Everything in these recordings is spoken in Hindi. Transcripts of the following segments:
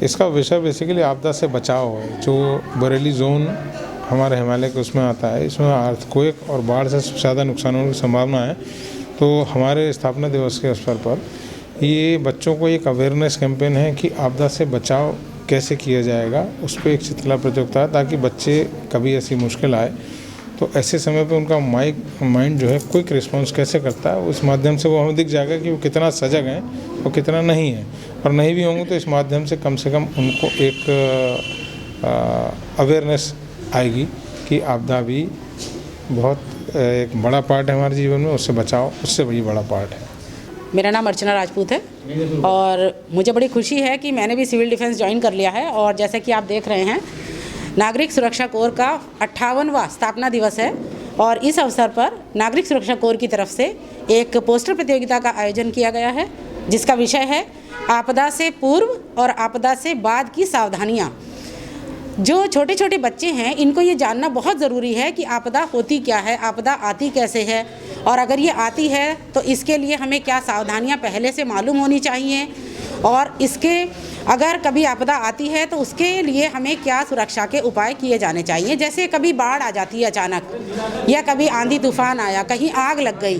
इसका विषय बेसिकली आपदा से बचाव है। जो बरेली जोन हमारे हिमालय के उसमें आता है, इसमें अर्थक्वेक और बाढ़ से ज़्यादा नुकसान होने की संभावना है। तो हमारे स्थापना दिवस के अवसर पर ये बच्चों को एक अवेयरनेस कैंपेन है कि आपदा से बचाव कैसे किया जाएगा, उस पर एक चित्रकला प्रतियोगिता है, ताकि बच्चे कभी ऐसी मुश्किल आए तो ऐसे समय पे उनका माइंड जो है क्विक रिस्पांस कैसे करता है, उस माध्यम से वो हमें दिख जाएगा कि वो कितना सजग हैं और कितना नहीं है। और नहीं भी होंगे तो इस माध्यम से कम उनको एक अवेयरनेस आएगी कि आपदा भी बहुत एक बड़ा पार्ट है हमारे जीवन में, उससे बचाव उससे बड़ी बड़ा पार्ट है। मेरा नाम अर्चना राजपूत है और मुझे बड़ी खुशी है कि मैंने भी सिविल डिफेंस ज्वाइन कर लिया है। और जैसे कि आप देख रहे हैं, नागरिक सुरक्षा कोर का 58वां स्थापना दिवस है और इस अवसर पर नागरिक सुरक्षा कोर की तरफ से एक पोस्टर प्रतियोगिता का आयोजन किया गया है, जिसका विषय है आपदा से पूर्व और आपदा से बाद की सावधानियाँ। जो छोटे छोटे बच्चे हैं, इनको ये जानना बहुत ज़रूरी है कि आपदा होती क्या है, आपदा आती कैसे है, और अगर ये आती है तो इसके लिए हमें क्या सावधानियां पहले से मालूम होनी चाहिए, और इसके अगर कभी आपदा आती है तो उसके लिए हमें क्या सुरक्षा के उपाय किए जाने चाहिए। जैसे कभी बाढ़ आ जाती है अचानक, या कभी आंधी तूफान आया, कहीं आग लग गई,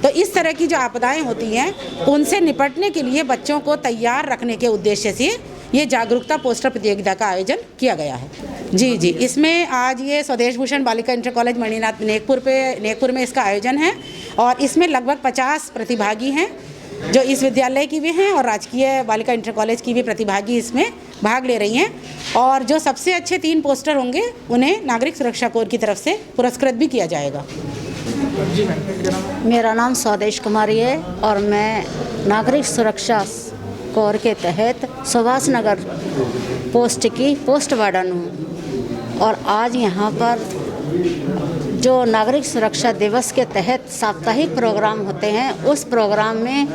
तो इस तरह की जो आपदाएं होती हैं उनसे निपटने के लिए बच्चों को तैयार रखने के उद्देश्य से ये जागरूकता पोस्टर प्रतियोगिता का आयोजन किया गया है। जी, इसमें आज ये स्वदेश भूषण बालिका इंटर कॉलेज मणिनाथ नेकपुर में इसका आयोजन है और इसमें लगभग 50 प्रतिभागी हैं जो इस विद्यालय की भी हैं और राजकीय बालिका इंटर कॉलेज की भी प्रतिभागी इसमें भाग ले रही हैं। और जो सबसे अच्छे 3 पोस्टर होंगे उन्हें नागरिक सुरक्षा कोर की तरफ से पुरस्कृत भी किया जाएगा। मेरा नाम स्वदेश कुमारी है और मैं नागरिक सुरक्षा कोर के तहत सुभाष नगर पोस्ट की पोस्ट वार्डन हूँ। और आज यहाँ पर जो नागरिक सुरक्षा दिवस के तहत साप्ताहिक प्रोग्राम होते हैं, उस प्रोग्राम में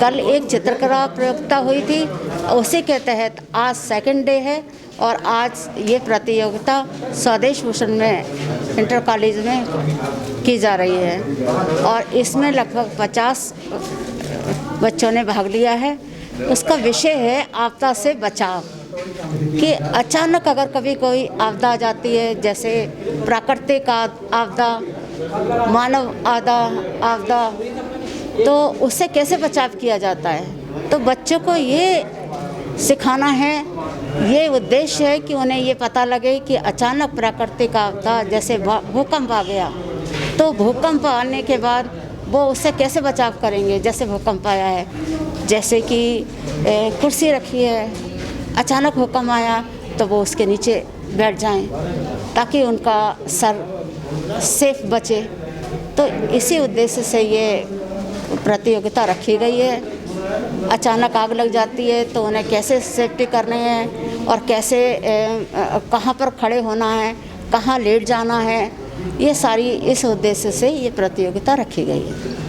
कल एक चित्रकला प्रतियोगिता हुई थी, उसी के तहत आज सेकंड डे है और आज ये प्रतियोगिता स्वदेश भूषण में इंटर कॉलेज में की जा रही है और इसमें लगभग 50 बच्चों ने भाग लिया है। उसका विषय है आपदा से बचाव, कि अचानक अगर कभी कोई आपदा आ जाती है, जैसे प्राकृतिक आपदा, मानव आपदा, तो उससे कैसे बचाव किया जाता है। तो बच्चों को ये सिखाना है, ये उद्देश्य है कि उन्हें ये पता लगे कि अचानक प्राकृतिक आपदा जैसे भूकंप आ गया, तो भूकंप आने के बाद वो उससे कैसे बचाव करेंगे। जैसे भूकंप आया है, जैसे कि कुर्सी रखी है, अचानक भूकंप आया तो वो उसके नीचे बैठ जाएं ताकि उनका सर सेफ बचे। तो इसी उद्देश्य से ये प्रतियोगिता रखी गई है। अचानक आग लग जाती है तो उन्हें कैसे सेफ्टी करनी है और कैसे कहाँ पर खड़े होना है, कहाँ लेट जाना है, ये सारी इस उद्देश्य से ये प्रतियोगिता रखी गई है।